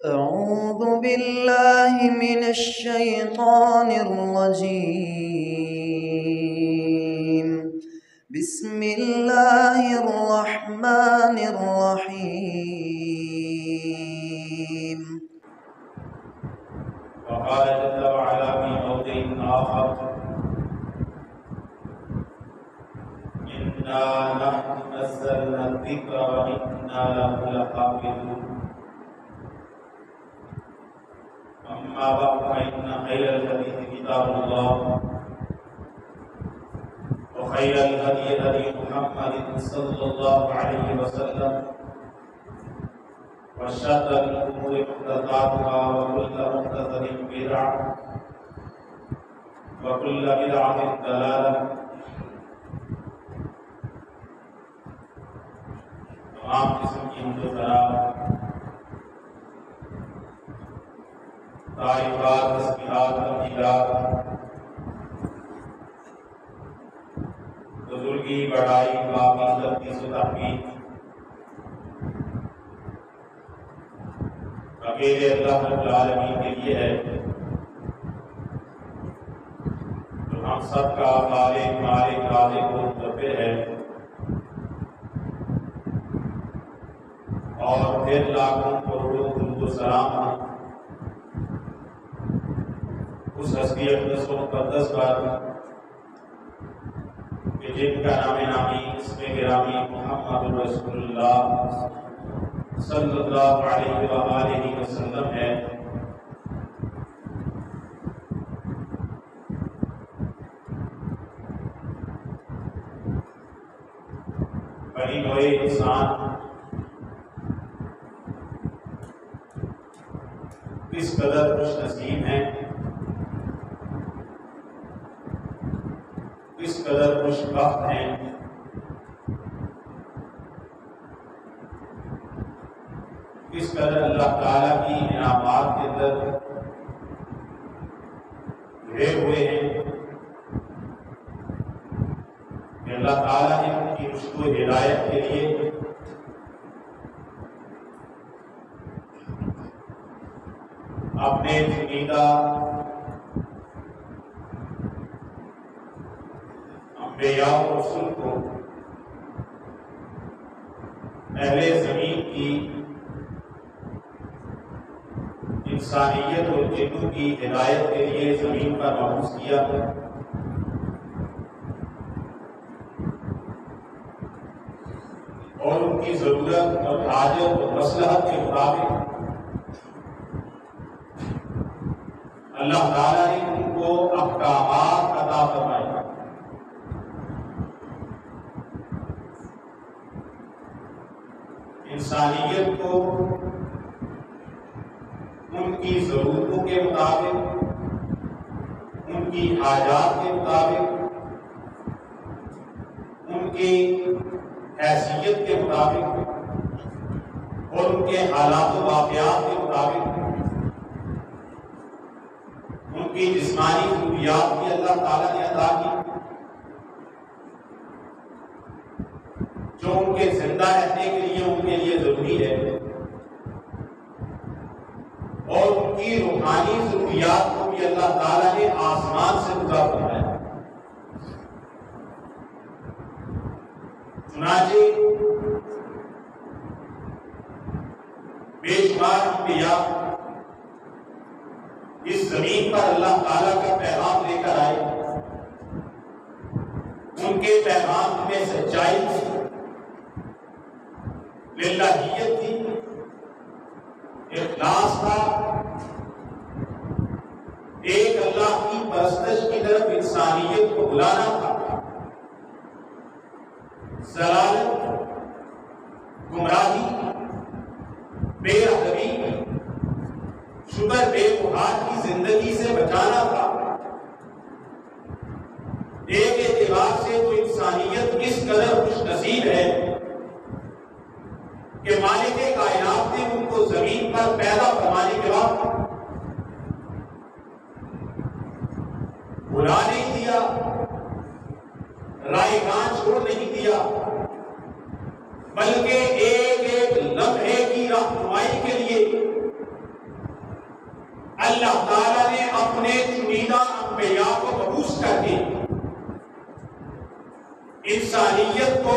أعوذ بالله من الشيطان الرجيم. بسم الله الرحمن الرحيم. وقال جل وعلا في موضع آخر: إنا نحن نزلنا الذكر وإنا له لحافظون. أما بعد فإن خير الحديث كتاب الله وخير الهدي هدي محمد صلى الله عليه وسلم وشر الأمور محدثاتها وكل محدثة بدعة وكل بدعة ضلالة. تمام قسم کی حمد و ثنا تعریفات، تسبیحات، تمجیدات، بزرگی، بڑائی، باقی تقدیس و تحمید اکیلے اللہ رب العالمین کے لیے ہے، جو ہم سب کا خالق، مالک، رازق و مدبر ہے، اور پھر لاکھوں کروڑوں درود و سلام اس ہستی اقدس و مقدس پر کہ جن کا نام نامی اسم گرامی محمد رسول اللہ صلی اللہ علیہ وآلہ وسلم ہے۔ بنی نوع انسان کس قدر خوش نصیب ہیں، کس قدر خوش بخت ہیں کس قدر اللہ تعالیٰ کی انعامات کے اندر گھرے ہوئے ہیں کہ اللہ تعالیٰ نے ان کی رشد و ہدایت کے لیے اپنے چنیدہ انبیاء و رسول کو اہل زمین کی انسانیت اور جنوں کی ہدایت کے لیے زمین پر مبعوث کیا، اور ان کی ضرورت اور حاجت اور مصلحت کے مطابق اللہ تعالیٰ نے ان کو احکامات عطا فرمائے۔ انسانیت کو ان کی ضرورتوں کے مطابق، ان کی حاجات کے مطابق، ان کی حیثیت کے مطابق اور ان کے حالات و واقعات کے مطابق ان کی جسمانی ضروریات بھی اللہ تعالیٰ نے عطا کی، جو ان کے زندہ رہنے کے لیے ان کے لیے ضروری ہے، اور ان کی روحانی ضروریات کو بھی اللہ تعالیٰ نے آسمان سے عطا فرمایا۔ چنانچہ بے شمار انبیاء اس زمین پر اللہ تعالیٰ کا پیغام لے کر آئے، ان کے پیغام میں سچائی تھی، للہیت تھی، اخلاص تھا، ایک اللہ کی پرستش کی طرف انسانیت کو بلانا تھا۔ ضلالت، گمراہی، بے ادبی، شکر بے بہار کی زندگی سے بچانا تھا۔ ایک اعتبار سے تو انسانیت کس قدر خوش نصیب ہے کہ مالک کائنات نے ان کو زمین پر پیدا فرمانے کے بعد بھلا نہیں دیا، رائگان چھوڑ نہیں دیا، بلکہ ایک ایک لمحے کی رہنمائی کے لیے اللہ تعالیٰ نے اپنے چنیدہ انبیاء کو مبعوث کر کے انسانیت کو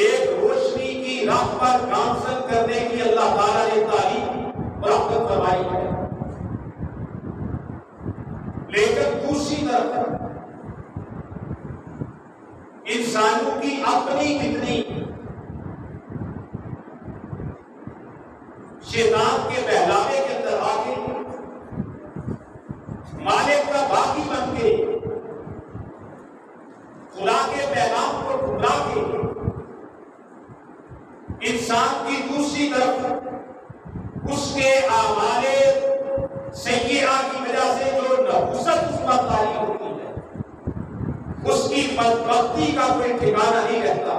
ایک روشنی کی راہ پر گامزن کرنے کی اللہ تعالیٰ نے تعلیم برآمد فرمائی ہے. لیکن دوسری طرف انسانوں کی اپنی کتنی شیطان کے بہلاوے کے اندر آ کے مالک کا باقی بن کے خدا کے پیغام کو ٹھکرا کے انسان کی دوسری طرف اس کے اعمال سیئہ کی وجہ سے جو نحوست اس پر طاری ہوتی ہے اس کی بدبختی کا کوئی ٹھکانہ نہیں رہتا.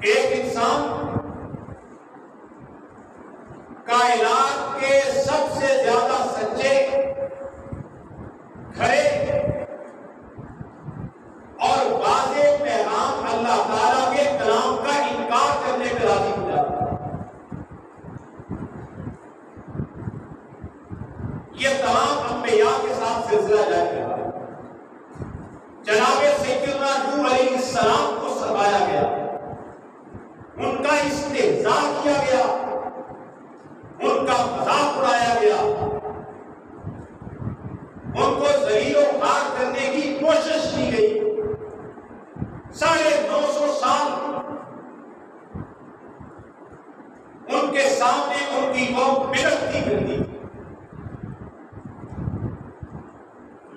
ایک انسان کائنات کے سب سے زیادہ سچے کھڑے اور واضح پیغام اللہ تعالیٰ کے کلام کا انکار کرنے میں راضی ہو جاتا ہے. یہ تمام انبیاء کے ساتھ سلسلہ جاری رہا. جناب سیدنا نوح علیہ السلام کو ستایا گیا, ان کا استہزاء کیا گیا, ان کا مذاق اڑایا گیا, ان کو ذلیل و خوار کرنے کی کوشش کی گئی. 950 سال ان کے سامنے ان کی قوم بلکتی پھرتی.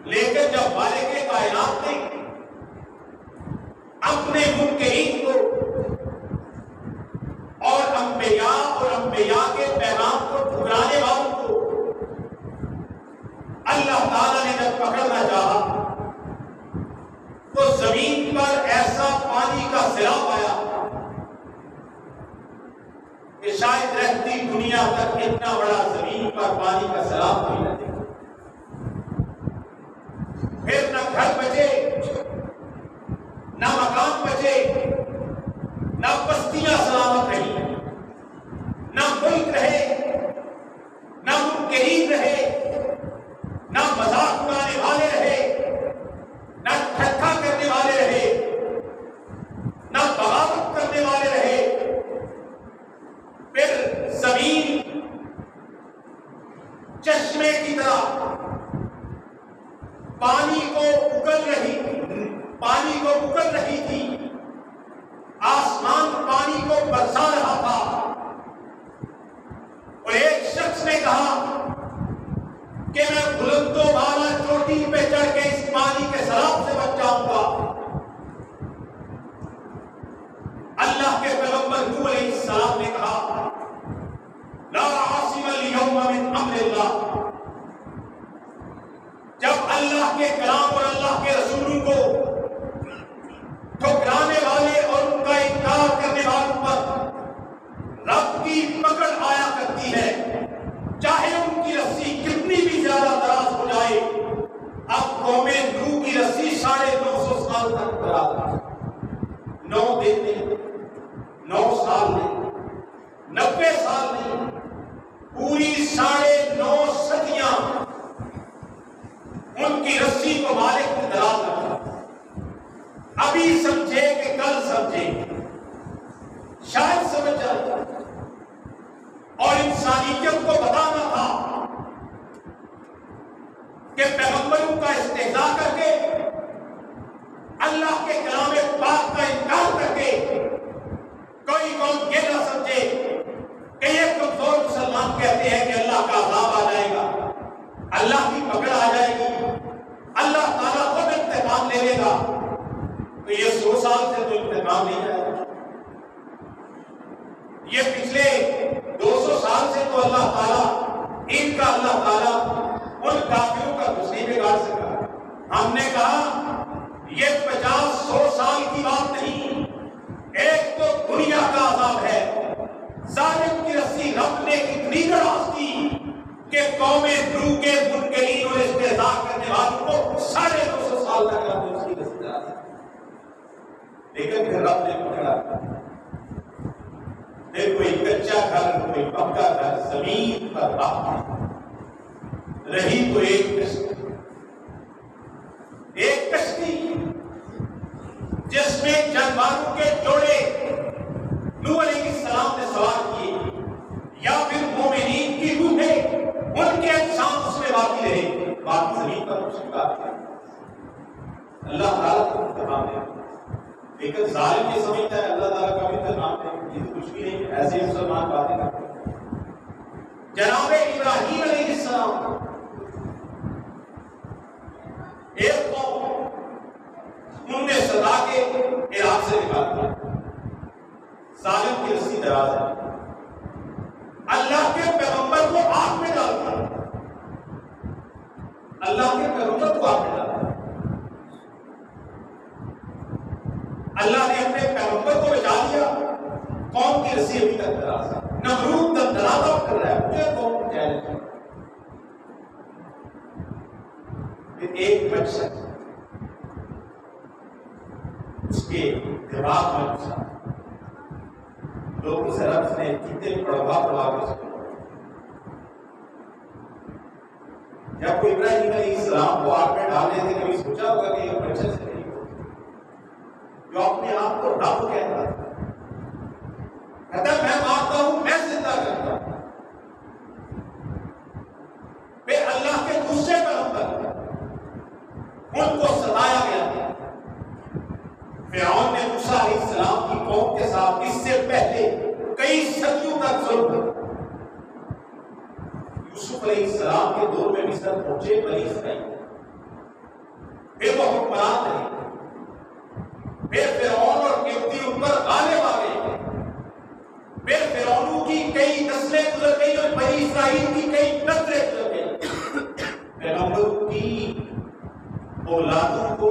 لیکن جب مالک کائنات نے اپنے منکرین کو اور انبیاء کے پیغام کو ٹھکرانے والوں کو اللہ تعالیٰ نے جب پکڑنا چاہا تو زمین پر ایسا پانی کا سیلاب آیا کہ شاید رہتی دنیا تک اتنا بڑا زمین پر پانی کا سیلاب نہیں رہے. پھر نہ گھر بچے, نہ مکان بچے, نہ بستیاں سلامت رہی, نہ ملک رہے, نہ منکرین رہے, نہ مذاق اڑانے والے رہے, نہ ٹھٹھا کرنے والے رہے, نہ بغاوت کرنے والے رہے. پھر زمین چشمے کی طرح پانی کو اگل رہی تھی, آسمان پانی کو برسا رہا تھا. اور ایک شخص نے کہا کہ میں بلند و بالا چوٹی پہ چڑھ کے اس پانی کے سیلاب سے بچ جاؤں گا. اللہ کے پیغمبر نوح علیہ السلام نے کہا لا عاصم اليوم من امر اللہ. جب اللہ کے کلام اور اللہ کے رسولوں کو ٹھکرانے والے اور ان کا انکار کرنے والوں پر رب کی پکڑ آیا کرتی ہے, چاہے ان کی رسی کتنی بھی زیادہ دراز ہو جائے. اب قوم نوح کی رسی 950 سال تک دراز ہے. 9 دن نہیں, 9 سال نہیں, 90 سال نہیں, پوری 9.5 صدیاں ان کی رسی کو مالک نے دراز رکھا. ابھی سمجھے کہ کل سمجھے, شاید سمجھ جائے. اور انسانیت کو بتانا تھا کہ پیغمبروں کا استہزاء کر کے, اللہ کے کلام پاک کا انکار کر کے کوئی قوم یہ نہ سمجھے کہ یہ کمزور مسلمان کہتے ہیں کہ اللہ کا عذاب آ جائے گا, اللہ کی پکڑ آ جائے گی, اللہ تعالیٰ خود انتقام لے لے گا. تو یہ 100 سال سے تو انتقام نہیں جائے گا. یہ پچھلے 200 سال سے تو اللہ تعالیٰ ان کافروں کا کچھ نہیں بگاڑ سکا. ہم نے کہا یہ 50-100 سال کی بات نہیں, ایک تو دنیا کا عذاب ہے. ظالم کی رسی رب نے اتنی دراز کی کہ قوم نوح کے منکرین اور استہزاء کرنے والوں کو 250 سال تک رب نے اس کی رسی دراز کی. لیکن پھر رب نے پکڑا. کوئی کچا گھر, کوئی پکا گھر, زمین زمین پر باقی رہی تو ایک کشتی جس میں جانوروں کے جوڑے نوح علیہ السلام نے سوار کیے، یا پھر مومنین کی روحیں ان کے اجسام اس میں باقی رہے، باقی زمین پر کچھ بات ہے۔ اللہ تعالیٰ کو انتقام ہے، لیکن ظالم یہ سمجھتا ہے اللہ تعالیٰ کا بھی انتقام ہے، یہ تو کچھ بھی نہیں، ایسے ہی مسلمان باتیں کرتے ہیں۔ جناب ابراہیم علیہ السلام ایک قوم انہوں نے سزا کے عراق سے نکال دیا، ظالم کی رسی دراز ہے، اللہ کے پیغمبر کو آگ میں ڈال دیا، اللہ کے پیغمبر کو آگ میں ڈال دیا، اللہ نے اپنے پیغمبر کو بچا لیا، قوم کی رسی ابھی تک دراز ہے۔ نمرود دندراتا کر رہا ہے، مجھے قوم کو چیلنج ہے۔ پھر ایک بچہ اس کے دماغ میں گھسا، لوگ اس رب نے کتنے پڑھوا کے اس کو، جب کوئی ابراہیم علیہ السلام کو آگ میں ڈالے تھے، کبھی سوچا ہوگا کہ یہ بچہ سے نہیں ہوگا جو اپنے آپ کو رب کہتا ہے، کہتا ہے میں مارتا ہوں، میں زندہ کرتا ہوں۔ پھر اللہ کے دوسرے پیغمبر ان کو ستایا گیا تھا، فرعون نے موسیٰ علیہ السلام کی قوم کے ساتھ اس سے پہلے کئی صدیوں تک ظلم کیا۔ یوسف علیہ السلام کے دور میں مصر پہنچے بنی اسرائیل، پھر وہ حکمران رہے، پھر فرعون اور قبطی ان پر غالب آ گئے، پھر فرعونوں کی کئی نسلیں گزر گئی اور بنی اسرائیل کی کئی نسلیں گزر گئی۔ پیغمبروں کی اولادوں کو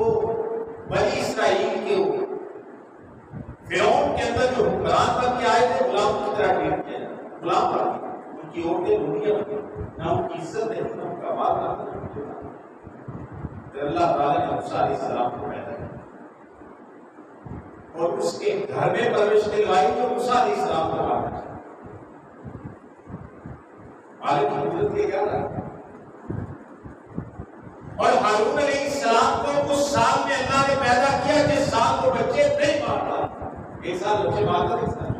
بنی اسرائیل کے فرعون کے اندر جو حکمران بن کے آئے تھے غلام کی طرح ٹریٹ کیا، غلام بن کے ان کی عورتیں لوٹیاں بن گئی، نہ ان کی عزت ہے نہ ان کا مال نہ۔ پھر اللہ تعالیٰ نے موسیٰ علیہ السلام کو پیدا کیا اور اس کے گھر میں پرورش دلوائی جو موسیٰ علیہ السلام کو مارنا چاہتا۔ مالک کی قدرت یہ کیا رہا، اور ہارون علیہ السلام کو اس سال میں اللہ نے پیدا کیا جس سال کو بچے نہیں مارتا، ایک سال بچے مارتا کس طرح؟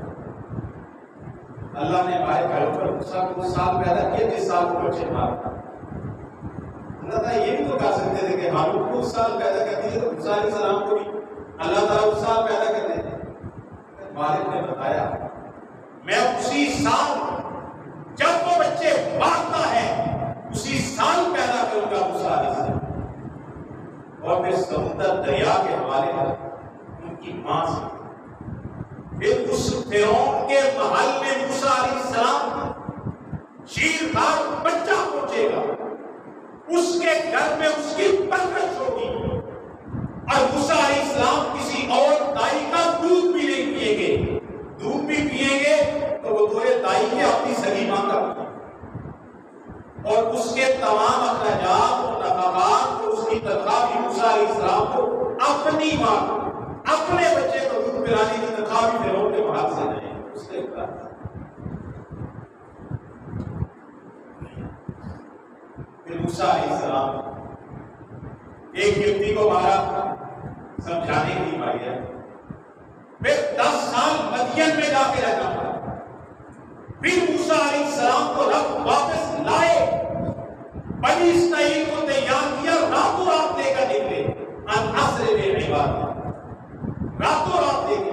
اللہ نے ہمارے پیغمبر موسیٰ کو اس سال پیدا کیا جس سال کو بچے مارتا۔ اللہ تعالیٰ یہ بھی تو کہہ سکتے تھے کہ ہارون کو اس سال پیدا کر دیے تو موسیٰ علیہ السلام کو بھی اللہ تعالیٰ اس سال پیدا کر دیتے۔ مالک نے بتایا میں اسی سال جب وہ بچے مارتا ہے اسی سال پیدا کروں گا موسیٰ علیہ السلام، اور پھر سمندر دریا کے حوالے کر ان کی ماں سے پھر اس فرعون کے محل میں موسیٰ علیہ السلام شیردار بچہ پہنچے گا، اس کے گھر میں اس کی پرورش ہوگی، اور موسیٰ علیہ السلام کسی اور دائی کا دودھ بھی نہیں پیئیں گے، دودھ بھی پیئیں گے تو وہ دورے دائی کے اپنی سگی ماں کا پیئیں، اور اس کے تمام اخراجات اور نفقات اور اس کی تنخواہ بھی موسیٰ علیہ السلام کو اپنی ماں اپنے بچے کو دودھ پلانے کی تنخواہ بھی فرعون کے محل سے نہیں، اس کے اقرار۔ پھر موسیٰ علیہ السلام ایک قبطی کو مارا سمجھانے کی ماری ہے، پھر 10 سال مدین میں جا کے رہنا پڑا، پھر موسیٰ علیہ السلام کو رب واپس لائے، بنی اسرائیل کو تیار کیا، راتوں رات لے کر نکلے، العصر میں عبادت، راتوں رات لے کے،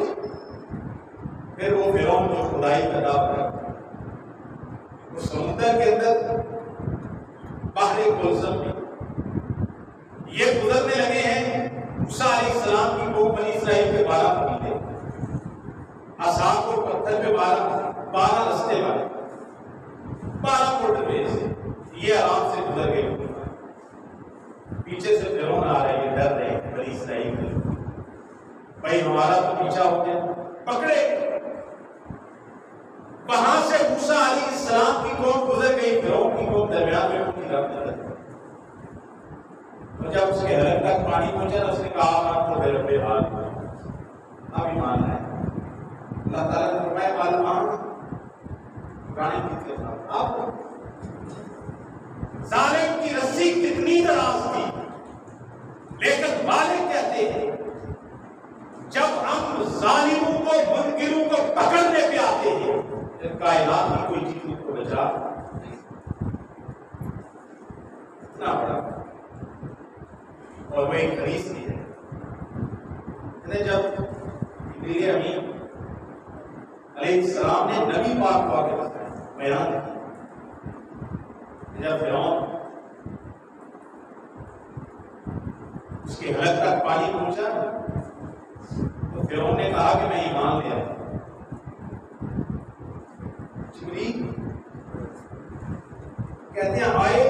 پھر وہ فرعون جو خدائی کا دعویٰ کرتا وہ سمندر کے اندر بحر کلثم میں یہ گزرنے لگے ہیں، موسیٰ علیہ السلام کی قوم بنی اسرائیل کے 12 قبیلے، اصحاب کو پتھر پہ 12 رستے والے 12 فٹ میں سے یہ آرام سے گزر گئے، پیچھے سے فرعون آ رہے ہیں، ڈر رہے ہیں بنی اسرائیل کے، بھائی ہمارا تو پیچھا ہو گیا، پکڑے، وہاں سے موسیٰ علیہ السلام کی قوم گزر گئی، فرعون کی قوم درمیان میں ان کی رب نظر، اور جب اس کے حلق تک پانی پہنچا اس نے کہا آپ کو رب حال اب ایمان ہے، اللہ تعالیٰ نے فرمایا معلوم پرانے گیت کے ساتھ آپ ظالم کی رسی کتنی دراز تھی، لیکن مالک کہتے ہیں جب ہم ظالموں کو منکروں کو پکڑنے پہ آتے ہیں پھر کائنات کی کوئی چیز کو بچا اتنا بڑا اور وہ ایک حدیث بھی ہے جب جبریل امین علیہ السلام نے نبی پاک کو آگے بتایا بیان کیا، جب فرعون اس کے حلق تک پانی پہنچا تو فرعون نے کہا کہ میں ایمان لے آیا۔ جبریل کہتے ہیں آئے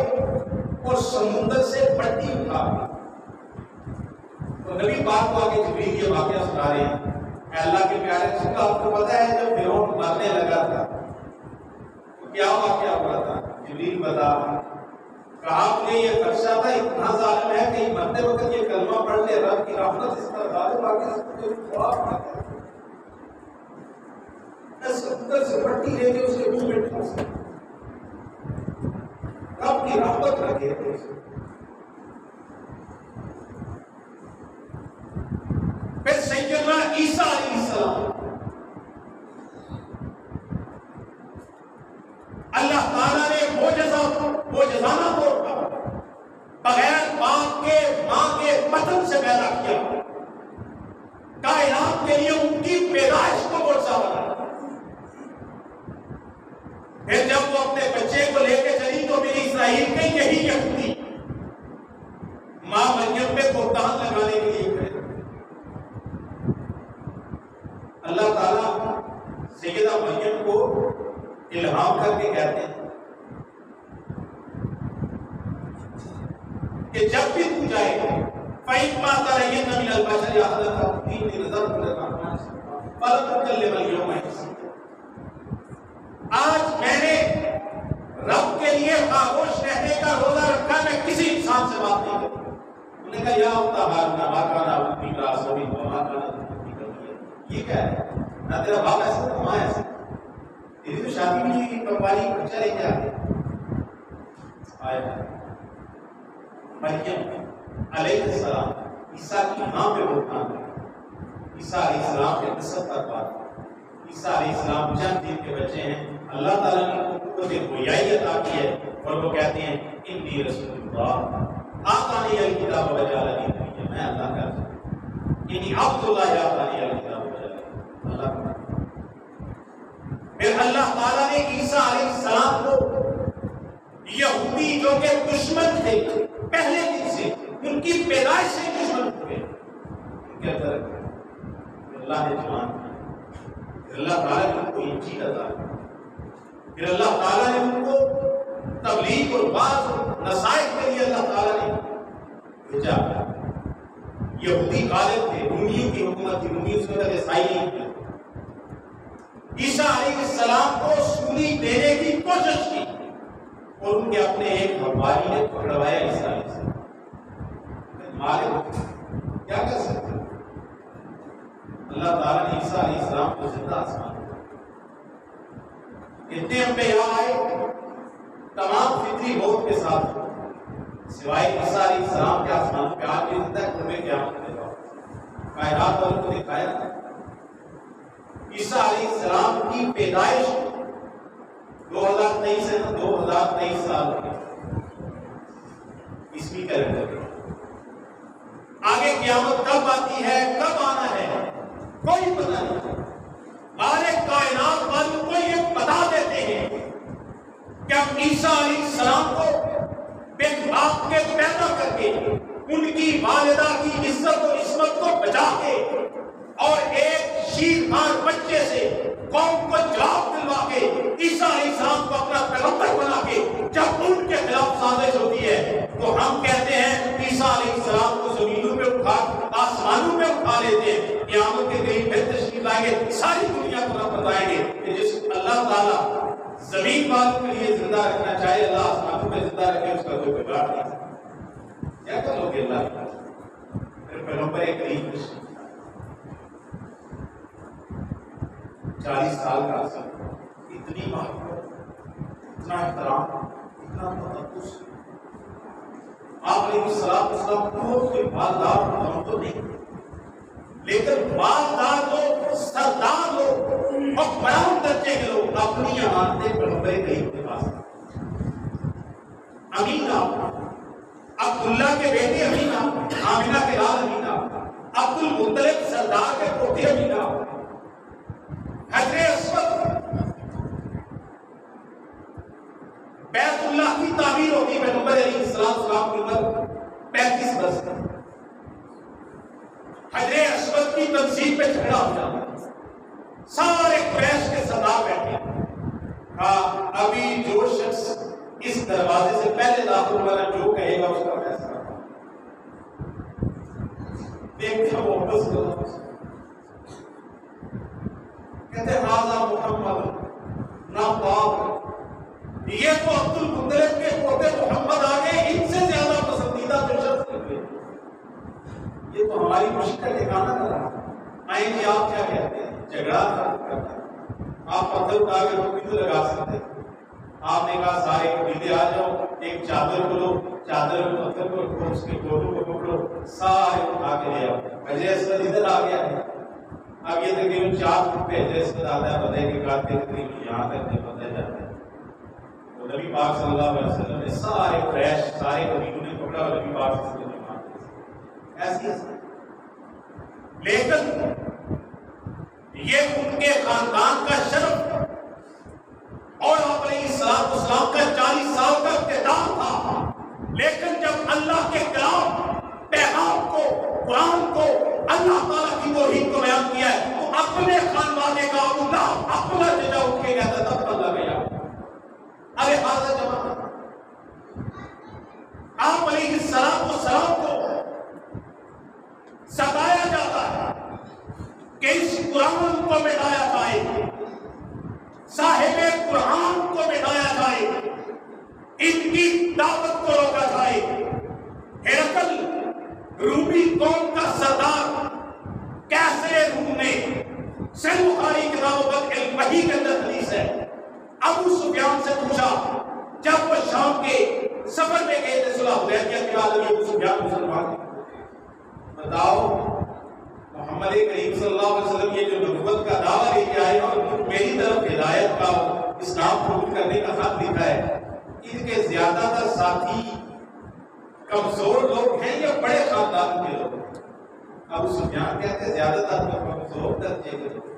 اور سمندر سے پٹی اٹھا تو نبی پاک کو آگے جبریل یہ واقعہ سنا رہے ہیں، اے اللہ کے پیارے رسول، آپ کو پتہ ہے جب فرعون مرنے لگا تھا تو کیا واقعہ ہوا تھا؟ جبریل بتا کہا مجھے یہ خدشہ تھا اتنا ظالم ہے کہ مرتے وقت یہ کلمہ پڑھ لے رب کی رحمت اس پر غالب آ کے کوئی خواب آتا ہے، میں سمندر سے پٹی لے کے اس کے منہ میں ڈال سکتا رب کی رحمت رکھے پھر سیدنا عیسیٰ علیہ السلام اللہ تعالیٰ نے معجزانہ طور پر بغیر باپ کے ماں کے بطن سے پیدا کیا، کائنات کے لیے ان کی پیدائش کو معجزہ بنا۔ پھر جب وہ اپنے بچے کو لے کے چلی تو بنی اسرائیل کے یہی یہودی ماں مریم پہ بہتان لگانے کے لیے کھڑے، اللہ تعالیٰ سیدہ مریم کو الہام کر کے کہتے ہیں کہ جب بھی تو جائے گا فَإِمَّا تَرَيِنَّ مِنَ الْبَشَرِ أَحَدًا فَإِنِّي نَذَرْتُ لِلرَّحْمَنِ صَوْمًا فَلَنْ أُكَلِّمَ الْيَوْمَ إِنسِيًّا۔ آج میں نے رب کے لیے خاموش رہنے کا روزہ رکھا، میں کسی انسان سے بات نہیں کروں۔ انہوں نے کہا یا اختا ہارون ما کان ابوکی امرأ سوء وما کانت امک بغیہ۔ یہ کیا ہے؟ نہ تیرا باپ ایسا نہ ماں ایسا، تیری تو شادی بھی نہیں ہوئی، کمواری بچہ لے کے آگے آیا۔ مریم علیہ السلام عیسیٰ کی ماں پہ بہتان کیا، عیسیٰ علیہ السلام کے نسب تک بات، عیسیٰ علیہ السلام چند دن کے بچے ہیں، اللہ تعالیٰ نے ان کو قوت گویائی عطا کی ہے اور وہ کہتے ہیں انی رسول اللہ آتانی الکتاب وجعلنی نبیا، میں اللہ کا رسول، انی عبد اللہ آتانی الکتاب وجعلنی اللہ کا۔ پھر اللہ تعالیٰ نے عیسیٰ علیہ السلام کو یہودی جو کہ دشمن تھے پہلے دن سے، ان کی پیدائش سے دشمن ہوئے، ان کے اندر اللہ نے جوان کیا، پھر اللہ تعالیٰ نے ان کو انجیل عطا کی، پھر اللہ تعالیٰ نے ان کو تبلیغ اور بعض نصائح کے لیے اللہ تعالیٰ نے بھیجا۔ یہودی غالب تھے، رومیوں کی حکومت تھی، رومی اس وقت عیسائی نہیں تھے۔ عیسیٰ علیہ السلام کو سولی دینے کی کوشش کی اور ان کے اپنے ایک حواری نے پکڑوایا عیسیٰ علیہ السلام۔ مالک کیا کر سکتے؟ اللہ تعالیٰ نے عیسیٰ علیہ السلام کو زندہ آسمان اتنے انبیاء آئے، تمام فطری موت کے ساتھ، سوائے عیسیٰ علیہ السلام کے آسمان پہ آج بھی زندہ قربے قیامت میں کائنات والوں کو دکھایا تھا۔ عیسیٰ علیہ السلام کی پیدائش 2023 سے 2023 سال کے عیسوی کیلنڈر کے آگے قیامت کب آتی ہے، کب آنا ہے، کوئی پتہ نہیں۔ مالک کائنات والوں کو یہ بتا دیتے ہیں کہ ہم عیسیٰ علیہ السلام کو بن باپ کے پیدا کر کے ان کی والدہ کی عزت و عصمت کو بچا کے اور ایک شیرخوار بچے سے قوم کو جواب دلوا کے عیسیٰ علیہ السلام کو اپنا پیغمبر بنا کے جب ان کے خلاف سازش ہوتی ہے تو ہم کہتے ہیں عیسیٰ علیہ السلام کو زمینوں پہ اٹھا آسمانوں پہ اٹھا لیتے ہیں، قیامت کے قریب پھر تشریف لائیں گے، ساری دنیا کو رب بتائیں گے کہ جس اللہ تعالیٰ زمین والوں کے لیے زندہ رکھنا چاہے اللہ آسمانوں پہ زندہ رکھے، اس کا کوئی بگاڑ نہیں۔ کیا کرو گے اللہ کا؟ پھر پیغمبر کریم 40 سال کا عرصہ، اتنی محبت اتنا احترام، اتنا تقدس. آپ علیہ السلام بہت کوئی مالدار ہم تو نہیں، لیکن مالدار لوگ، سردار لوگ اور بیان درجے کے لوگ اپنی امانتیں پیغمبر کریم کے پاس. امینہ، عبداللہ کے بیٹے امینہ، آمنہ کے لال امینہ، عبد المطلب سردار کے پوتے امینہ، حضرت اسود بیت اللہ کی تعمیر ہوتی ہے پیغمبر علیہ السلام کی عمر 35 برس کی. حضرت اسود کی تنصیب پہ جھگڑا ہو جاتا، سارے قریش کے سردار بیٹھے. ہاں، ابھی جو شخص اس دروازے سے پہلے داخل ہوگا جو کہے گا اس کا فیصلہ. دیکھتے ہیں واپس کہتے ہیں حاضر محمد ناپاک، یہ تو عبد المطلب کے پوتے محمد آگے ان سے زیادہ پسندیدہ جو شخص نکلے. یہ تو ہماری مشق کا ٹھکانا کر رہا. آئیں جی آپ کیا کہتے ہیں؟ جھگڑا کرتا ہے. آپ پتھر اٹھا کے روٹی تو لگا سکتے. آپ نے کہا سارے قبیلے آ جاؤ، ایک چادر کو لو، چادر کو پتھر کو رکھو، اس کے گوٹوں کو پکڑو، سارے اٹھا کے لے آؤ. حضرت اسود ادھر آ گیا ہے. اب یہ تقریباً 4 فٹ پہ حضرت اسود آتا ہے، بدے کے کاٹ کے تقریباً یہاں تک بدے جاتے ہیں. تو نبی پاک صلی اللہ علیہ وسلم نے سارے قریش، سارے قبیلوں نے پکڑا اور نبی پاک صلی اللہ علیہ وسلم نے ایسی. لیکن یہ ان کے خاندان کا شرف اور آپ علیہ السلام کا 40 سال کا اقتدار تھا. لیکن جب اللہ کے کلام، پیغام کو، قرآن کو، اللہ تعالیٰ کی توحید کو بیان کیا ہے تو اپنے خاندان کا اللہ اپنا ججا اٹھ کے کہتا تھا اللہ گیا. ارے حاضر جماعت، آپ علیہ السلام کو ستایا جاتا ہے کہ اس قرآن کو مٹایا جائے، صاحب قرآن کو مٹایا جائے، ان کی دعوت کو روکا جائے. ہرقل رومی قوم کا سردار کیسے روم نے صحیح بخاری کتاب وحی کے اندر حدیث ہے، ابو سفیان سے پوچھا جب وہ شام کے سفر میں گئے تھے صلح حدیبیہ کے بعد، ابو سفیان مسلمان بتاؤ محمد کریم صلی اللہ علیہ وسلم یہ جو نبوت کا دعویٰ لے کے آئے اور میری طرف ہدایت کا، اسلام قبول کرنے کا خط لکھا ہے، ان کے زیادہ تر ساتھی کمزور لوگ ہیں یا بڑے خاندان کے لوگ؟ ابو سفیان کہتے ہیں زیادہ تر کمزور درجے کے لوگ.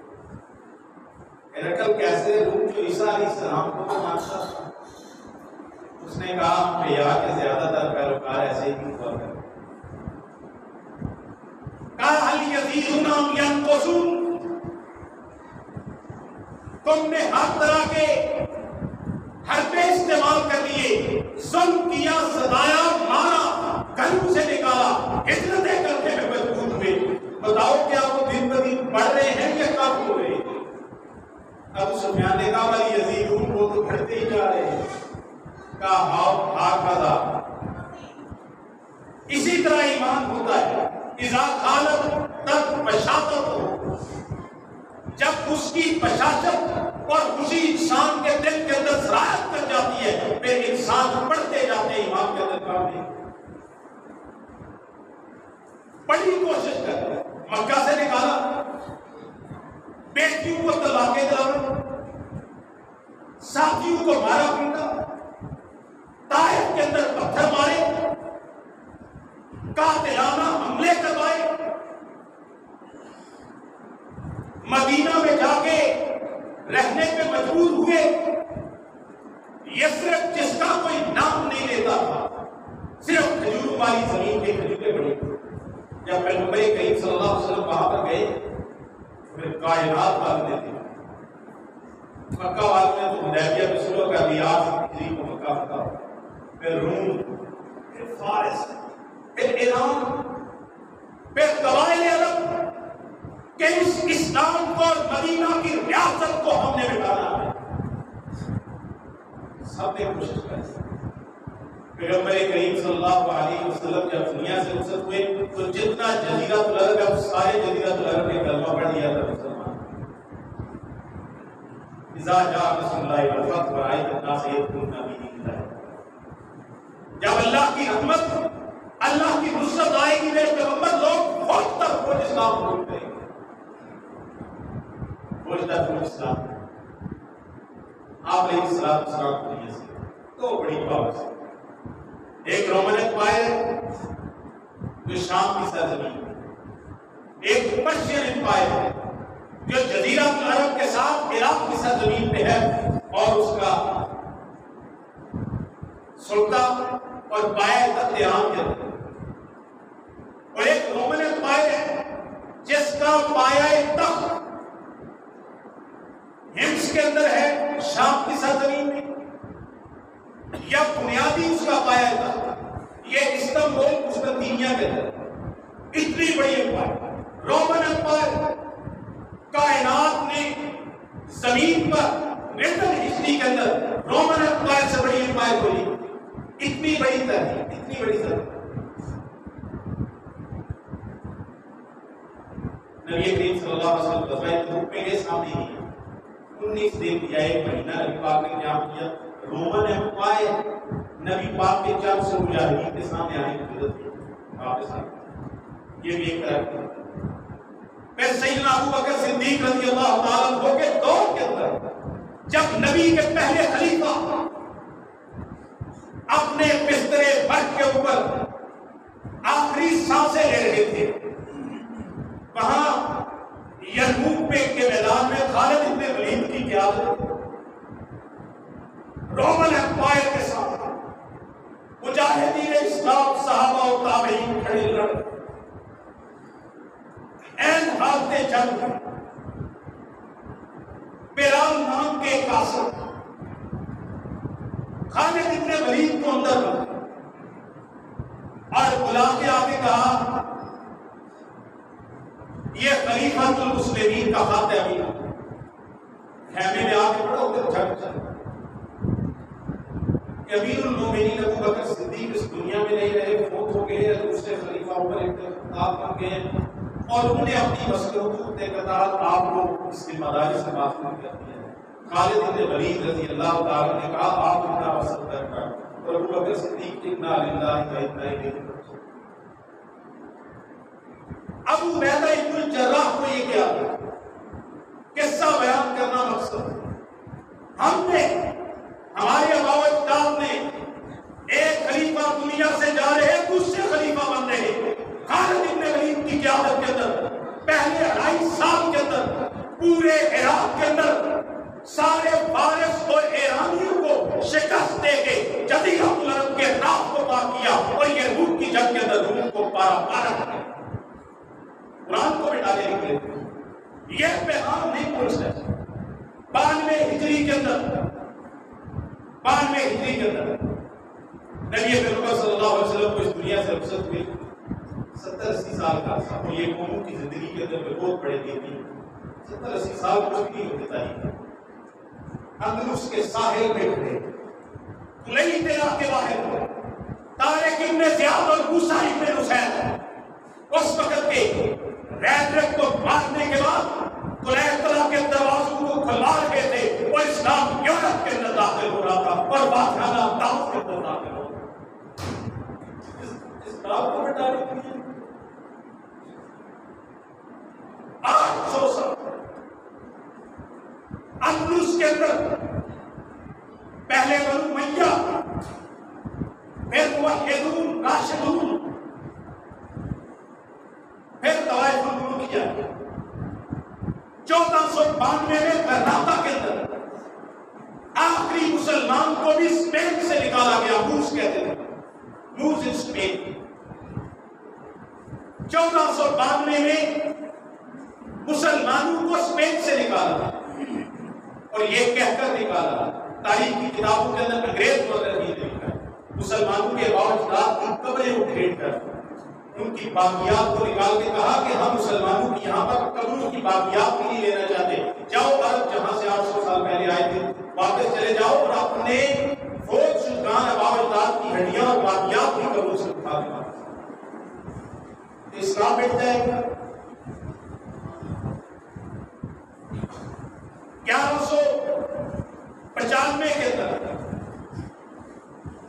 ہرقل کیسے روم جو عیسیٰ علیہ السلام کو تو مانتا تھا، اس نے کہا انبیاء کے زیادہ تر پیروکار ایسے ہی ہوا کرتے. تم نے ہر طرح کے حربے استعمال کر لیے، ظلم کیا، ستایا، مارا، گھروں سے نکالا، ہجرتیں کرنے میں مجبور ہوئے. بتاؤ کیا وہ دن بہ دن بڑھ رہے ہیں یا کم ہو رہے ہیں؟ ابو سفیان نے کہا بھائی یزیدون وہ تو بڑھتے ہی جا رہے ہیں. کہا ہاؤ ہاکذا. اسی طرح ایمان ہوتا ہے، اذا خالت تب بشاشت ہو، جب اس کی بشاشت اور خوشی انسان کے دل کے اندر سرایت کر جاتی ہے پھر انسان بڑھتے جاتے ہیں. ایمان کے اندر کام نہیں. بڑی کوشش کر مکہ سے نکالا، بیٹیوں کو طلاقیں دلانا، ساتھیوں کو مارا پیٹا، طائف کے اندر پتھر مارے، قاتلانہ حملے کروائے، مدینہ میں جا کے رہنے پہ مجبور ہوئے. یثرب جس کا کوئی نام نہیں لیتا تھا، صرف کھجور والی زمین کے کھجوریں بڑی. جب پیغمبر کریم صلی اللہ علیہ وسلم وہاں پر گئے پھر کائنات والے نے دیکھا. مکہ والوں نے تو حدیبیہ میں شروع کر دیا، ہجری کو مکہ فتح، پھر روم، پھر فارس، پھر ایران، پھر قبائل عرب کہ اس اسلام کو اور مدینہ کی ریاست کو ہم نے مٹانا ہے. سب نے کوشش کی. پیغمبر کریم صلی اللہ علیہ وسلم جب دنیا سے رخصت ہوئے تو جتنا جزیرۃ العرب ہے سارے جزیرۃ العرب نے کلمہ پڑھ لیا تھا مسلمان. اذا جاء نصر اللہ والفتح ورأیت الناس يدخلون في دین اللہ، جب اللہ کی رحمت اللہ کی نصرت آئے گی میرے پیغمبر، لوگ خود تک خود اسلام قبول کریں گے، خود تک خود اسلام۔ آپ علیہ السلام کو یہ سے دو بڑی بات، ایک رومن امپائر جو شام کی سرزمین، ایک پرشین امپائر ہے جو جزیرہ العرب کے ساتھ عراق کی سرزمین پہ ہے اور اس کا سلطان اور پائے تخت ایران کے اندر، اور ایک رومن امپائر ہے جس کا پایہ تخت ہمس کے اندر ہے، شام کی سرزمین میں، یا بنیادی اس کا پایہ تخت یہ استنبول قسطنطنیہ کے اندر، اتنی بڑی امپائر رومن امپائر، کائنات نے زمین پر ریٹن ہسٹری کے اندر رومن امپائر سے بڑی امپائر بولی، اتنی بڑی تحریک، اتنی بڑی تحریک۔ نبی کریم صلی اللہ علیہ وسلم غزوہ تبوک میں گئے، سامنے ہی 19 دن یا ایک مہینہ نبی پاک نے قیام کیا، رومن امپائر نبی پاک کے چند سو مجاہدین کے سامنے آنے کی ضرورت ہے واپس آ، یہ بھی ایک طرح کی۔ پھر سیدنا ابو بکر صدیق رضی اللہ تعالیٰ عنہ کے دور کے اندر جب نبی کے پہلے خلیفہ اپنے بستر برق کے اوپر آخری سانسیں لے رہے تھے، وہاں یرموک کے میدان میں خالد ابن ولید کی قیادت رومن امپائر کے ساتھ مجاہدین اسلام صحابہ و تابعین کھڑے لڑ این حالت جنگ، بلال نام کے قاصد خالد ابن ولید کو اندر رکھا اور بلا کے آگے کہا یہ خلیفۃ المسلمین کا خاتمہ امین، خیمے میں آگے پڑھو ادھر جھک جھک، امیر المومنین ابو بکر صدیق اس دنیا میں نہیں رہے، فوت ہو گئے، دوسرے خلیفہ عمر انتخاب بن گئے اور انہوں نے اپنی مسلوقیت کے تحت آپ کو اس ذمہ داری سے معصوم کر دیا۔ خالد بن ولید رضی اللہ تعالیٰ نے کہا آپ اپنا وصل کرنا، اور ابو بکر صدیق انا للہ و انا الیہ راجعون۔ ابو عبیدہ ابن الجراح کو یہ کیا قصہ بیان کرنا مقصد، ہم نے ہمارے آباء و اجداد نے ایک خلیفہ دنیا سے جا رہے دوسرے خلیفہ بن رہے، خالد ابن ولید کی قیادت کے اندر پہلے 2.5 سال کے اندر پورے عراق کے اندر سارے فارس اور ایرانیوں کو شکست دے کے جزیرہ العرب کے راہ کو پار کیا اور یرموک کی جنگ کے اندر روم کو پارا کیا، قرآن کو مٹانے نکلے۔ یہ پیغام نہیں پہنچ رہا۔ 92 ہجری کے اندر نبی پیغمبر صلی اللہ علیہ وسلم کو اس دنیا سے رخصت ہوئی، 70-80 سال کا عرصہ، اور یہ قوموں کی زندگی کے اندر بہت بڑے دن تھی، 70-80 سال کچھ نہیں ہوتے تاریخ۔ اندلس کے ساحل میں کھڑے لیلا کے باہر طارق ابن زیاد اور موسیٰ ابن نصیر اس وقت کے ریڈرک کو مارنے کے بعد قلعہ کے دروازوں کو کھلوا رہے تھے اور اسلام یورپ کے اندر داخل ہو رہا تھا اور بادشاہ انداز کے اندر داخل ہو رہا تھا۔ اسلام کو مٹانے کے لیے 800 سال اندلس کے اندر پہلے بنو امیہ، پھر موحدون راشدون، پھر طوائف الملوکیہ، 1492 میں کرناٹک کے اندر آخری مسلمان کو بھی اسپین سے نکالا گیا، موس کہتے تھے، موس ان اسپین۔ 1492 میں مسلمانوں کو اسپین سے نکالا اور یہ کہہ کر نکالا، تاریخ کی کتابوں کے اندر انگریز وغیرہ نہیں لکھا، مسلمانوں کے باوجود کی قبریں اکھیڑ کر ان کی باقیات کو نکال کے کہا کہ ہم مسلمانوں کی یہاں پر قبروں کی باقیات نہیں لینا چاہتے، جاؤ عرب جہاں سے 800 سال پہلے آئے تھے واپس چلے جاؤ اور اپنے فوج سلطان باوجود کی ہڈیاں اور باقیات کی قبروں سے اٹھا دیں، اسلام مٹ جائے گا۔ 1100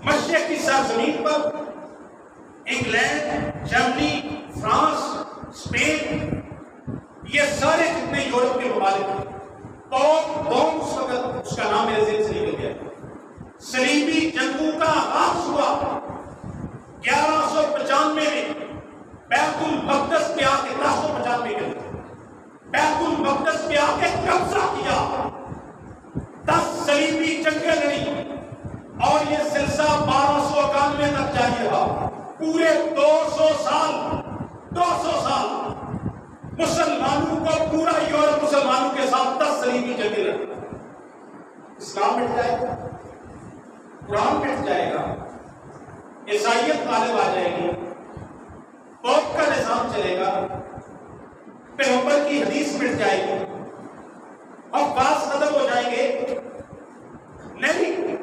مشرق کی سرزمین پر انگلینڈ، جرمنی، فرانس، اسپین، یہ سارے جتنے یورپ کے ممالک ہیں، بوم اس وقت اس کا نام میرے ذہن سے نکل گیا، صلیبی جنگوں کا آغاز ہوا 1195 میں بیت المقدس پہ آ کے 1095 کے بیت المقدس پہ آ کے قبضہ کیا، 10 صلیبی جنگیں لڑی اور یہ سلسلہ 1291 تک جاری رہا۔ پورے 200 سال مسلمانوں کو، پورا یورپ مسلمانوں کے ساتھ 10 صلیبی جنگیں لڑی۔ اسلام مٹ جائے گا، قرآن مٹ جائے گا، عیسائیت غالب آ جائے گی، پوپ کا نظام چلے گا، پیغمبر کی حدیث مٹ جائے گی اور باز ختم ہو جائیں گے؟ نہیں،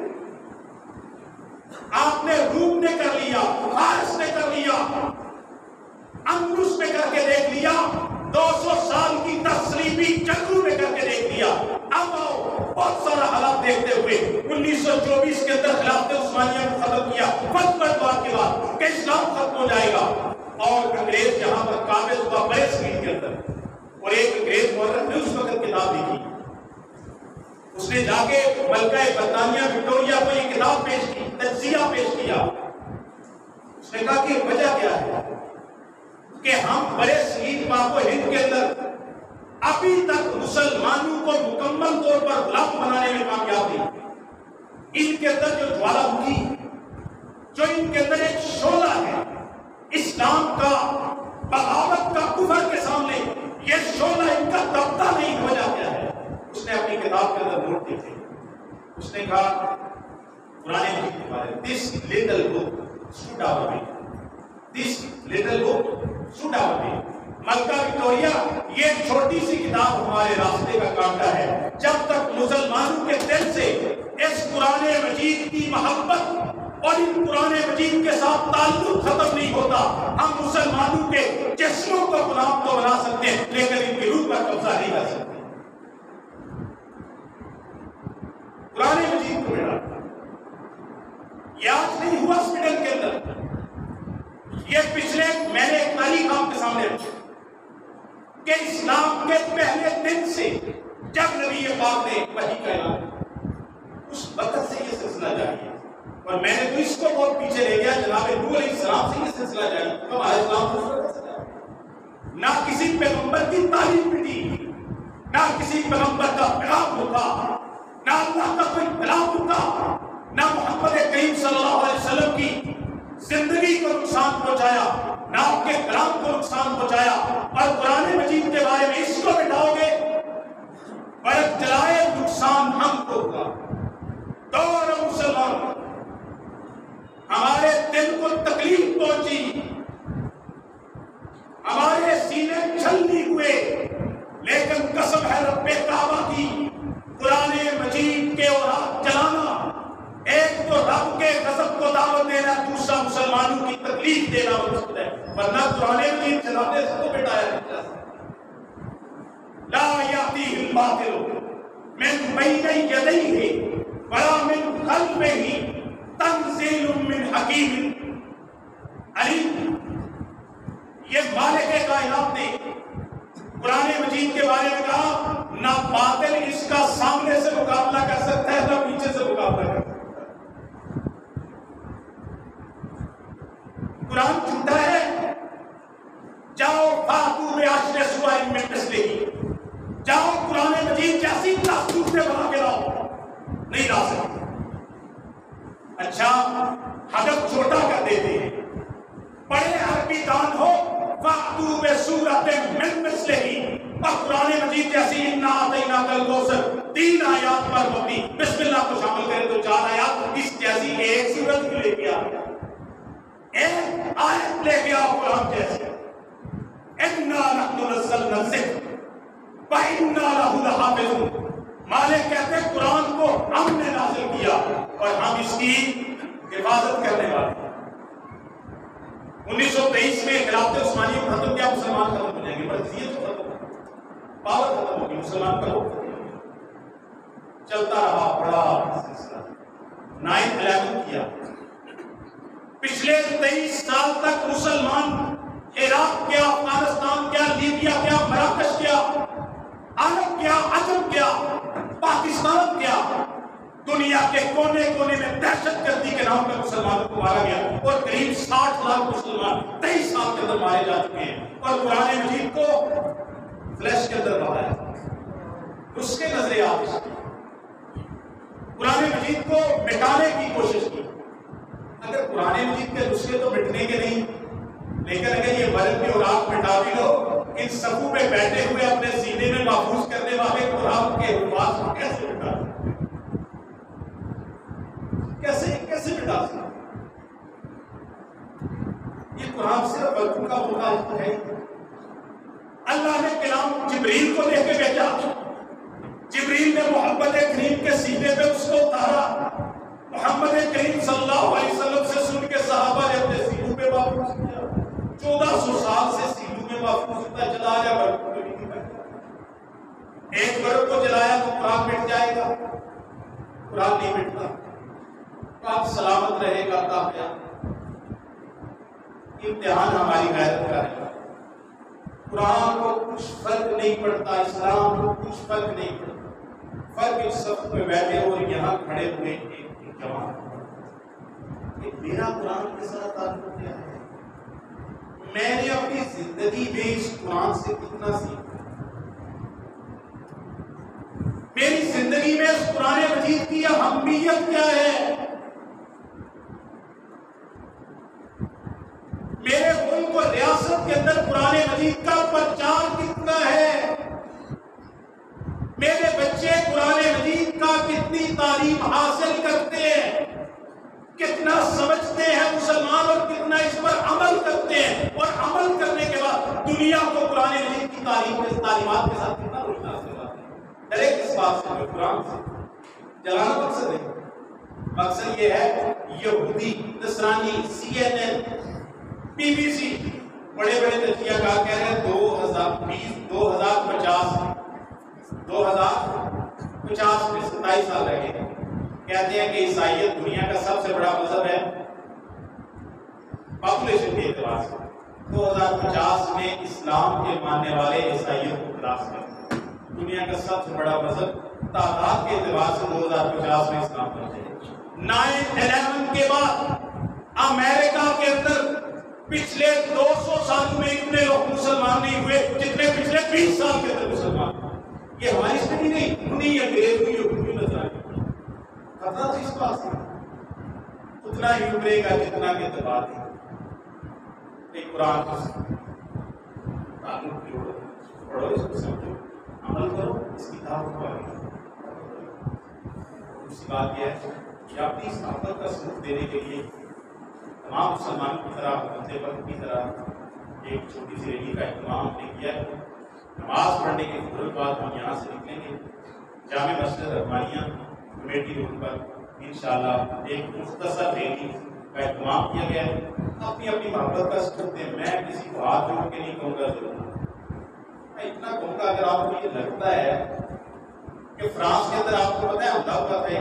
آپ نے روم نے کر لیا، فارس نے کر لیا، اندلس نے کر کے دیکھ لیا، 200 سال کی صلیبی جنگوں نے کر کے دیکھ لیا۔ اب آؤ بہت سارا حالات دیکھتے ہوئے 1924 کے اندر خلافت عثمانیہ کو ختم کیا، فتح اتوار کے بعد کہ اسلام ختم ہو جائے گا، اور انگریز جہاں پر قابض ہوا بڑے صغیر کے اندر، اور ایک انگریز مورخ نے اس وقت کتاب لکھی، اس نے جا کے ملکہ برطانیہ وکٹوریہ کو یہ کتاب پیش کی، تجزیہ پیش کیا۔ اس نے کہا کہ وجہ کیا ہے کہ ہم بڑے صغیر پاک و ہند کے اندر ابھی تک مسلمانوں کو مکمل طور پر غلام بنانے میں کامیاب نہیں۔ ان کے اندر جو جوالا مکھی، جو ان کے اندر ایک شعلہ ہے اسلام کا، بغاوت کا، کفر کے سامنے، یہ شعلہ ان کا دبتا نہیں، وجہ کیا ہے؟ اس نے اپنی کتاب کے اندر نوٹ دیے، اس نے کہا قرآن مجید کے بارے میں، this little book stood our way, this little book stood our way۔ Mallika Victoria, یہ چھوٹی سی کتاب ہمارے راستے کا کانٹا ہے۔ جب تک مسلمانوں کے دل سے اس قرآن مجید کی محبت اور ان قرآن مجید کے ساتھ تعلق ختم نہیں ہوتا، ہم مسلمانوں کے جسموں کو غلام تو بنا سکتے ہیں لیکن ان کی روح پر قبضہ نہیں کر سکتے۔ قرآن مجید کو ملا، یہ آج نہیں ہوا ہاسپٹل کے اندر، یہ پچھلے میں نے ایک تاریخ آپ کے سامنے رکھی کہ اسلام کے پہلے دن سے جب نبی پاک نے وحی کا اعلان، اس وقت سے یہ سلسلہ جاری ہے، اور میں نے تو اس کو بہت پیچھے لے گیا، جناب نوح علیہ السلام سے یہ سلسلہ جاری ہے، ہمارے اسلام نہ کسی پیغمبر کی تعلیم مٹی، نہ کسی پیغمبر کا پیغام ہوتا، نہ اللہ کا کوئی کلام ہوتا، نہ محمد کریم صلی اللہ علیہ وسلم کی زندگی کو نقصان پہنچایا، نہ آپ کے کلام کو نقصان پہنچایا، اور قرآن مجید کے بارے میں اس کو بتاؤ گے برق جلائے نقصان ہم کو ہوگا۔ دور مسلمان، ہمارے دل کو تکلیف پہنچی، ہمارے سینے چھلنی ہوئے، لیکن قسم ہے رب کعبہ کی، قرآن مجید کے اوراق چلانا ایک تو رب کے غضب کو دعوت دینا، دوسرا مسلمانوں کی تکلیف دینا مقصود ہے، ورنہ قرآن مجید چلانے سے تو بٹایا نہیں جا سکتا۔ لا یأتیہ الباطل من بین یدیہ ولا من خلفہ تنزیل من حکیم علیم۔ یہ مالک کائنات نے قرآن مجید کے بارے میں کہا، نہ باطل اس کا سامنے سے مقابلہ کر سکتا ہے، نہ پیچھے سے مقابلہ کر سکتا ہے۔ قرآن جھوٹا ہے، جاؤ فاتو بعشر سور من مثلہ، جاؤ قرآن مجید جیسی تصویر بنا کے لاؤ، نہیں لا سکتے۔ اچھا ہدف چھوٹا کر دیتے ہیں، بڑے عربی دان ہو، فاتو بسورۃ من مثلہ، اور قرآن مجید جیسی انا اعطیناک الکوثر 3 آیات پر مبنی، بسم اللہ کو شامل کریں تو 4 آیات، اس جیسی ایک سورت بھی لے کے آ ایک آیت لے کے آؤ قرآن جیسے، انا نحن نزلنا الذکر وَإِنَّا لَهُ لَحَافِظُونَ۔ مالک کہتے ہیں قرآن کو ہم نے نازل کیا اور ہم اس کی حفاظت کرنے والے۔ 1923 میں خلافت عثمانیہ کو ختم کیا، مسلمان ختم ہو جائیں گے، مرکزیت ختم ہو گئی، پاور ختم ہوگی، مسلمان کا لوگ چلتا رہا بڑا سلسلہ۔ 9/11 کیا، پچھلے 23 سال تک مسلمان عراق کیا، افغانستان کیا، لیبیا کیا، مراکش کیا، عرب کیا، عجم کیا، پاکستان کیا، دنیا کے کونے کونے میں دہشت گردی کے نام پر مسلمانوں کو مارا گیا اور قریب 60 لاکھ مسلمان 23 سال کے اندر مارے جا چکے ہیں، اور قرآن مجید کو فلیش کے اندر بنایا، اس کے نظریات قرآن مجید کو مٹانے کی کوشش کی۔ اگر قرآن مجید کے نسخے تو مٹنے کے نہیں، لیکن اگر یہ مرد کی اوراق مٹا بھی لو، ان صفوں پہ بیٹھے ہوئے اپنے سینے میں محفوظ کرنے والے قرآن کے الفاظ کو کیسے مٹا سکتے؟ کیسے مٹا سکتے؟ یہ قرآن صرف وقت کا مطابق ہے۔ اللہ نے کلام جبریل کو دے کے بھیجا، جبریل نے محمد کریم کے سینے پہ اس کو اتارا، محمد کریم صلی اللہ علیہ وسلم سے سن کے صحابہ نے اپنے سینوں پہ محفوظ کیا۔ 1400 سال سے سینوں میں محفوظ ہوتا ہے، جلایا برق کو نہیں مٹتا۔ ایک برق کو جلایا تو قرآن مٹ جائے گا، قرآن نہیں مٹتا، آپ سلامت رہے گا تا قیامت۔ امتحان ہماری غیرت کا ہے۔ قرآن کو کچھ فرق نہیں پڑتا، اسلام کو کچھ فرق نہیں پڑتا، فرق اس سب پہ بیٹھے اور یہاں کھڑے ہوئے ایک جوان کہ میرا قرآن کے ساتھ تعلق کیا ہے، میں نے اپنی زندگی میں اس قرآن سے کتنا سیکھا، میری زندگی میں اس قرآن مجید کی اہمیت کیا ہے، میرے ملک اور ریاست کے اندر قرآن مجید کا پرچار کتنا ہے، میرے بچے قرآن مجید کا کتنی تعلیم حاصل کرتے ہیں، کتنا سمجھتے ہیں مسلمان اور کتنا اس پر عمل کرتے ہیں، اور عمل کرنے کے بعد دنیا کو قرآن مجید کی تعلیمات کے ساتھ کتنا روشنا سے لاتے ہیں۔ ڈرے کس بات سے؟ قرآن سے جلانا مقصد ہے، مقصد یہ ہے یہودی، نصرانی، CNN، BBC بڑے بڑے تجزیہ کار کہہ رہے ہیں 2050 میں 27 سال لگے گا، کہتے ہیں کہ عیسائیت دنیا کا سب سے بڑا مذہب ہے پاپولیشن کے اعتبار سے، 2050 میں اسلام کے ماننے والے عیسائیت کو کراس کریں، دنیا کا سب سے بڑا مذہب تعداد کے اعتبار سے 2050 میں اسلام بن جائے گا۔ 9/11 کے بعد امریکہ کے اندر پچھلے 200 سالوں میں اتنے لوگ مسلمان نہیں ہوئے جتنے پچھلے 20 سال کے اندر مسلمان۔ یہ ہماری اسٹڈی نہیں، انہیں انگریز ہوئی حکومت نظر آئی، خطرہ تو اس بات سے اتنا ہی ابھرے گا جتنا کہ اعتبار ہے۔ ایک قرآن کو تعلق جوڑو، پڑھو، اس کو سمجھو، عمل کرو، اس کی دعوت کو آگے۔ دوسری بات یہ ہے کہ اپنی اس محبت کا ثبوت دینے کے لیے تمام مسلمانوں کی طرح، بندے وقت کی طرح ایک چھوٹی سی ریلی کا اہتمام ہم نے کیا ہے۔ نماز پڑھنے کے فوراً بعد ہم یہاں سے نکلیں گے، جامع مسجد رحمانیہ کمیٹی روڈ پر انشاءاللہ ایک مختصر ریلی کا اہتمام کیا گیا ہے۔ اپنی اپنی محبت کا ثبوت دیں۔ میں کسی کو ہاتھ جوڑ کے نہیں کہوں گا ضرور، میں اتنا کہوں گا اگر آپ کو یہ لگتا ہے کہ فرانس کے اندر آپ کو پتہ ہے حملہ ہوا تھا،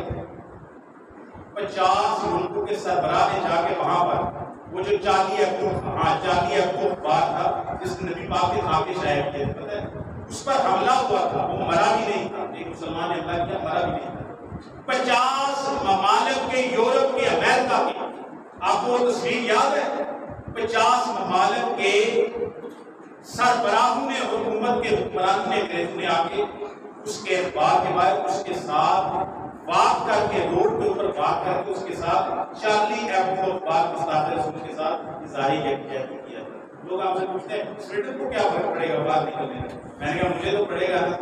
50 ملکوں کے سربراہ نے جا کے وہاں پر وہ جو چارلی ایبدو بار تھا جس نے نبی پاک کے خاکے شائع کیے تھے، پتہ ہے اس پر حملہ ہوا تھا، وہ مرا بھی نہیں تھا، ایک مسلمان نے حملہ کیا، مرا بھی نہیں تھا۔ 50 ممالک کے، یورپ کے، امریکہ کے، آپ کو وہ تصویر یاد ہے؟ 50 ممالک کے سربراہوں نے، حکومت کے حکمرانوں نے، انگریزوں نے آ کے اس کے اخبار کے بعد اس کے ساتھ واک کر کے، روڈ کے اوپر واک کر کے اس کے ساتھ چارلی ایبدو پاک مستعد رسول کے ساتھ اظہار یکجہتی کیا تھا۔ لوگ آپ سے پوچھتے ہیں سویٹر کو کیا فرق پڑے گا باہر نکلنے میں؟ میں نے کہا مجھے تو پڑے گا نا،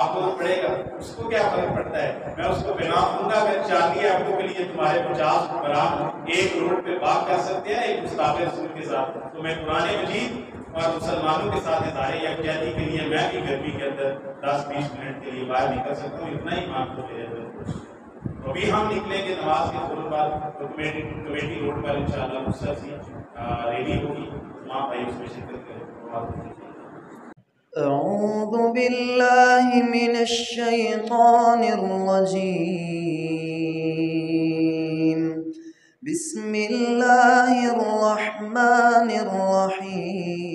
آپ کو تو پڑے گا، اس کو کیا فرق پڑتا ہے؟ میں اس کو پیغام دوں گا اگر چارلی ایبدو کے لیے تمہارے 50 حکمران ایک روڈ پہ واک کر سکتے ہیں ایک مستعد رسول کے ساتھ، تو میں قرآن مجید اور مسلمانوں کے ساتھ اظہار یکجہتی کے لیے میں بھی گرمی کے اندر 10-20 منٹ کے لیے باہر نکل سکتا ہوں، اتنا ہی مان کو میرے اندر۔ ابھی ہم نکلیں گے نماز کے فوراً بعد کمیٹی روڈ پر انشاءاللہ مختصر سی ریلی ہوگی، تمام بھائی اس میں شرکت کریں۔ اعوذ باللہ من الشیطان الرجیم، بسم الله الرحمن الرحيم